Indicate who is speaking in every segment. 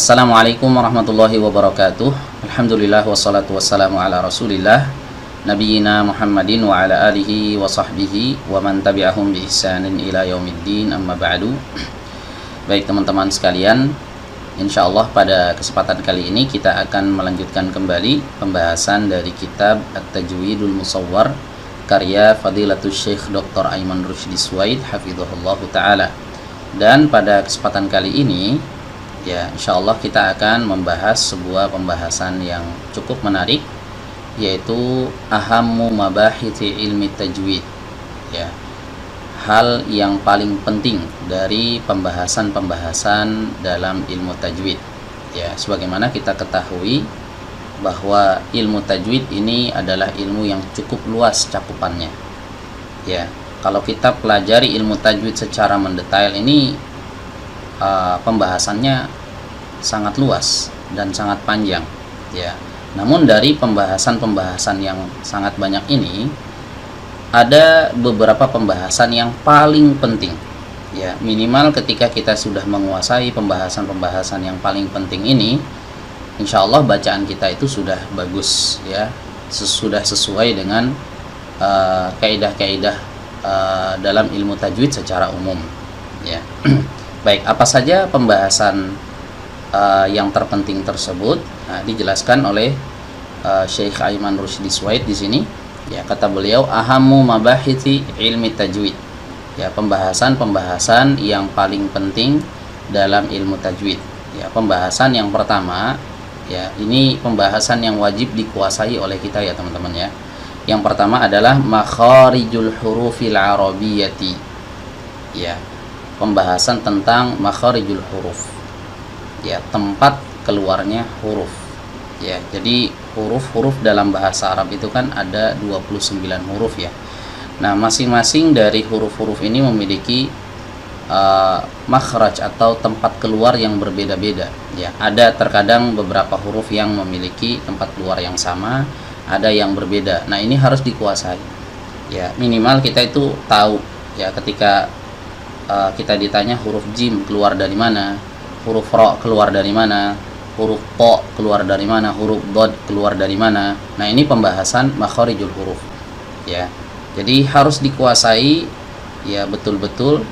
Speaker 1: Assalamualaikum warahmatullahi wabarakatuh. Alhamdulillah wassalatu wassalamu ala rasulillah Nabiyyina Muhammadin wa ala alihi wa sahbihi wa man tabi'ahum bi ihsanin ila yaumiddin, amma ba'du. Baik teman-teman sekalian, insyaallah pada kesempatan kali ini kita akan melanjutkan kembali pembahasan dari kitab At-Tajwidul Musawwar karya Fadilatul Syekh Dr. Aiman Rushdi Suwaid hafizahullahu ta'ala. Dan pada kesempatan kali ini ya, insyaallah kita akan membahas sebuah pembahasan yang cukup menarik, yaitu ahammu mabahiti ilmi tajwid, ya, hal yang paling penting dari pembahasan-pembahasan dalam ilmu tajwid. Ya, sebagaimana kita ketahui bahwa ilmu tajwid ini adalah ilmu yang cukup luas cakupannya. Ya, kalau kita pelajari ilmu tajwid secara mendetail ini pembahasannya sangat luas dan sangat panjang, ya. Namun dari pembahasan-pembahasan yang sangat banyak ini, ada beberapa pembahasan yang paling penting, ya. Minimal ketika kita sudah menguasai pembahasan-pembahasan yang paling penting ini, insya Allah bacaan kita itu sudah bagus, ya, sudah sesuai dengan kaidah-kaidah dalam ilmu tajwid secara umum, ya. Baik, apa saja pembahasan yang terpenting tersebut? Nah, dijelaskan oleh Syekh Aiman Rushdi Suwaid di sini. Ya, kata beliau, ahammu mabahiti ilmi tajwid. Ya, pembahasan-pembahasan yang paling penting dalam ilmu tajwid. Ya, pembahasan yang pertama, ya, ini pembahasan yang wajib dikuasai oleh kita ya teman-teman ya. Yang pertama adalah makharijul hurufil arabiyyati. Ya, pembahasan tentang makharijul huruf, ya, tempat keluarnya huruf, ya. Jadi huruf-huruf dalam bahasa Arab itu kan ada 29 huruf ya. Nah, masing-masing dari huruf-huruf ini memiliki makhraj atau tempat keluar yang berbeda-beda, ya. Ada terkadang beberapa huruf yang memiliki tempat keluar yang sama, ada yang berbeda. Nah, ini harus dikuasai, ya. Minimal kita itu tahu, ya, ketika kita ditanya huruf jim keluar dari mana, huruf ro keluar dari mana, huruf po keluar dari mana, huruf dod keluar dari mana. Nah, ini pembahasan makharijul huruf, ya. Jadi harus dikuasai, ya, betul-betul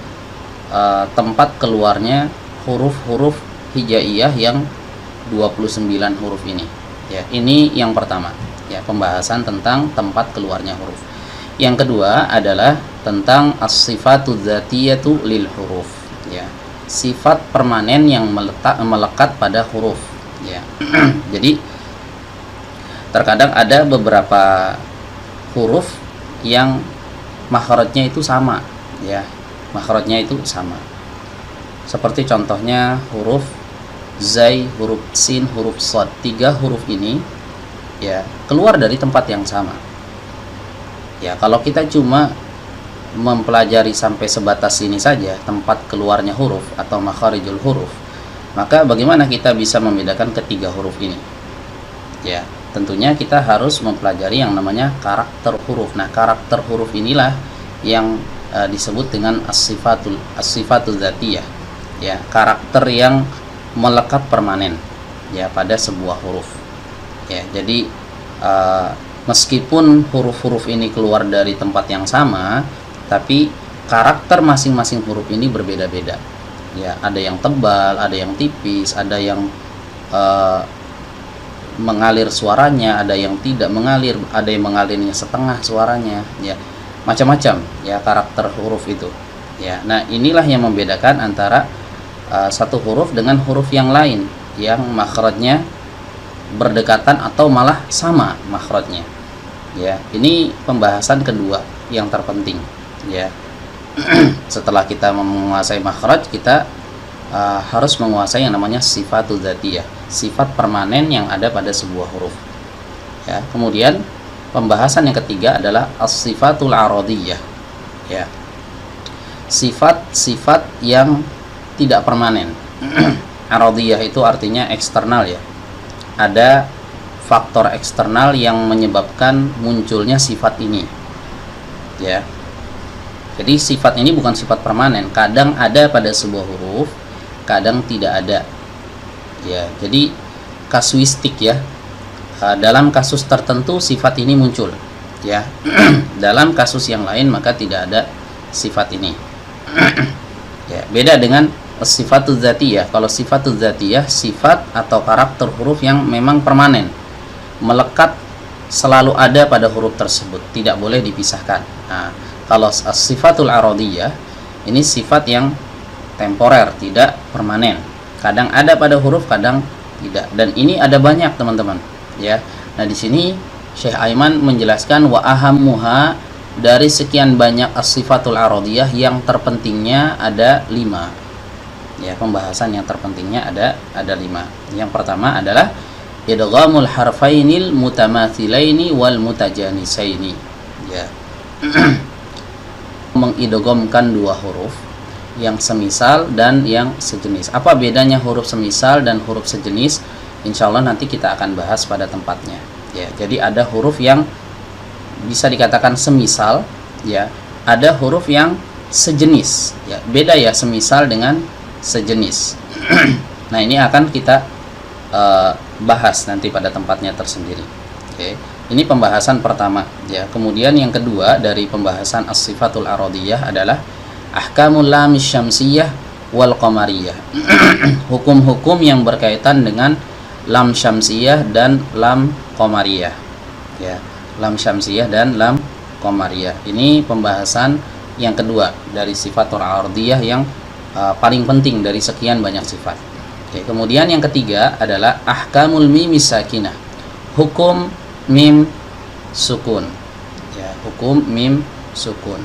Speaker 1: tempat keluarnya huruf-huruf hijaiyah yang 29 huruf ini, ya. Ini yang pertama, ya, pembahasan tentang tempat keluarnya huruf. Yang kedua adalah tentang as-sifatu dzatiyatu lil huruf, ya, sifat permanen yang melekat pada huruf, ya. Jadi terkadang ada beberapa huruf yang makhrajnya itu sama, ya, makhrajnya itu sama. Seperti contohnya huruf zai, huruf sin, huruf shad. Tiga huruf ini, ya, keluar dari tempat yang sama. Ya, kalau kita cuma mempelajari sampai sebatas ini saja, tempat keluarnya huruf atau makharijul huruf, maka bagaimana kita bisa membedakan ketiga huruf ini? Ya, tentunya kita harus mempelajari yang namanya karakter huruf. Nah, karakter huruf inilah yang disebut dengan as-sifatul dzatiyah, ya, karakter yang melekat permanen, ya, pada sebuah huruf. Ya, jadi meskipun huruf-huruf ini keluar dari tempat yang sama, tapi karakter masing-masing huruf ini berbeda-beda. Ya, ada yang tebal, ada yang tipis, ada yang mengalir suaranya, ada yang tidak mengalir, ada yang mengalirnya setengah suaranya, ya, macam-macam, ya, karakter huruf itu. Ya, nah, inilah yang membedakan antara satu huruf dengan huruf yang lain yang makhrajnya berdekatan atau malah sama makhrajnya. Ya, ini pembahasan kedua yang terpenting, ya. Setelah kita menguasai makhraj, kita harus menguasai yang namanya sifatul dzatiyah, sifat permanen yang ada pada sebuah huruf, ya. Kemudian pembahasan yang ketiga adalah as-sifatul aradiyah, ya, sifat-sifat yang tidak permanen. Aradiyah itu artinya eksternal, ya. Ada faktor eksternal yang menyebabkan munculnya sifat ini, ya. Jadi sifat ini bukan sifat permanen, kadang ada pada sebuah huruf, kadang tidak ada, Ya, jadi kasuistik ya. Dalam kasus tertentu sifat ini muncul, ya. Dalam kasus yang lain maka tidak ada sifat ini. Ya, beda dengan sifatul dzatiyah. Kalau sifatul dzatiyah, sifat atau karakter huruf yang memang permanen, melekat, selalu ada pada huruf tersebut, tidak boleh dipisahkan. Nah, kalau sifatul aradiyah, ini sifat yang temporer, tidak permanen. Kadang ada pada huruf, kadang tidak. Dan ini ada banyak, teman-teman. Ya. Nah, di sini Syekh Aiman menjelaskan wa ahammuha, dari sekian banyak as-sifatul aradiyah yang terpentingnya ada 5. Ya, pembahasan yang terpentingnya ada 5. Yang pertama adalah idghamul harfainil mutamathilaini wal mutajanisaini. Ya. Mengidghamkan dua huruf yang semisal dan yang sejenis. Apa bedanya huruf semisal dan huruf sejenis? Insya Allah nanti kita akan bahas pada tempatnya. Ya, jadi ada huruf yang bisa dikatakan semisal, ya. Ada huruf yang sejenis. Ya, beda ya semisal dengan sejenis. Nah, ini akan kita bahas nanti pada tempatnya tersendiri. Oke. Ini pembahasan pertama, ya. Kemudian yang kedua dari pembahasan as-sifatul aradiyah adalah ahkamul lam syamsiyah wal qamariyah. Hukum-hukum yang berkaitan dengan lam syamsiyah dan lam qamariyah. Ya, lam syamsiyah dan lam qamariyah. Ini pembahasan yang kedua dari sifatul aradiyah yang paling penting dari sekian banyak sifat. Oke, kemudian yang ketiga adalah ahkamul mim sakinah. Hukum mim sukun. Ya, hukum mim sukun.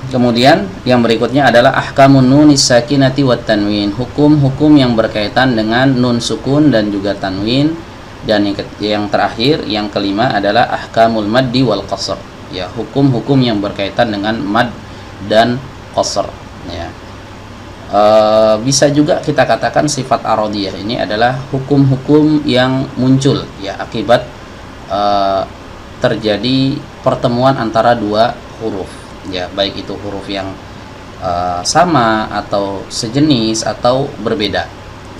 Speaker 1: Kemudian yang berikutnya adalah ahkamun nun sakinati wat tanwin. Hukum-hukum yang berkaitan dengan nun sukun dan juga tanwin. Dan yang terakhir, yang kelima adalah ahkamul maddi wal qasr. Ya, hukum-hukum yang berkaitan dengan mad dan qasr. Ya. Bisa juga kita katakan sifat aradiyah ini adalah hukum-hukum yang muncul, ya, akibat terjadi pertemuan antara dua huruf. Ya, baik itu huruf yang sama atau sejenis atau berbeda.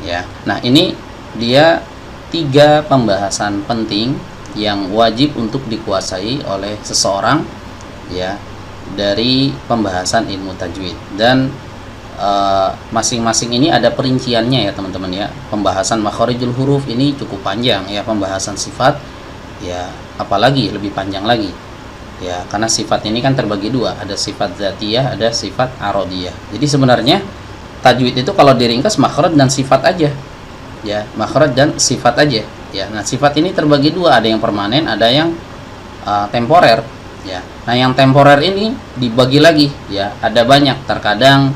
Speaker 1: Ya, nah ini dia 3 pembahasan penting yang wajib untuk dikuasai oleh seseorang, ya, dari pembahasan ilmu tajwid. Dan masing-masing ini ada perinciannya ya teman-teman ya. Pembahasan makharijul huruf ini cukup panjang ya, pembahasan sifat ya apalagi lebih panjang lagi. Ya, karena sifat ini kan terbagi 2, ada sifat dzatiyah, ada sifat aradiyah. Jadi sebenarnya tajwid itu kalau diringkas makhraj dan sifat aja. Ya, makhraj dan sifat aja. Ya, nah sifat ini terbagi 2, ada yang permanen, ada yang temporer. Ya, nah yang temporer ini dibagi lagi. Ya, ada banyak. Terkadang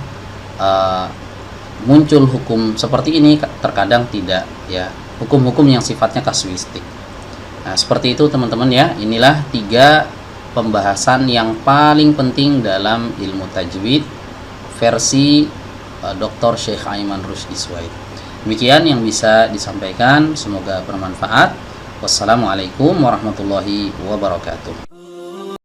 Speaker 1: muncul hukum seperti ini, terkadang tidak. Ya, hukum-hukum yang sifatnya kasuistik. Nah, seperti itu teman-teman ya. Inilah 3 pembahasan yang paling penting dalam ilmu tajwid versi Dr. Syekh Aiman Rusdi Suhaid. Demikian yang bisa disampaikan, semoga bermanfaat. Wassalamualaikum warahmatullahi wabarakatuh.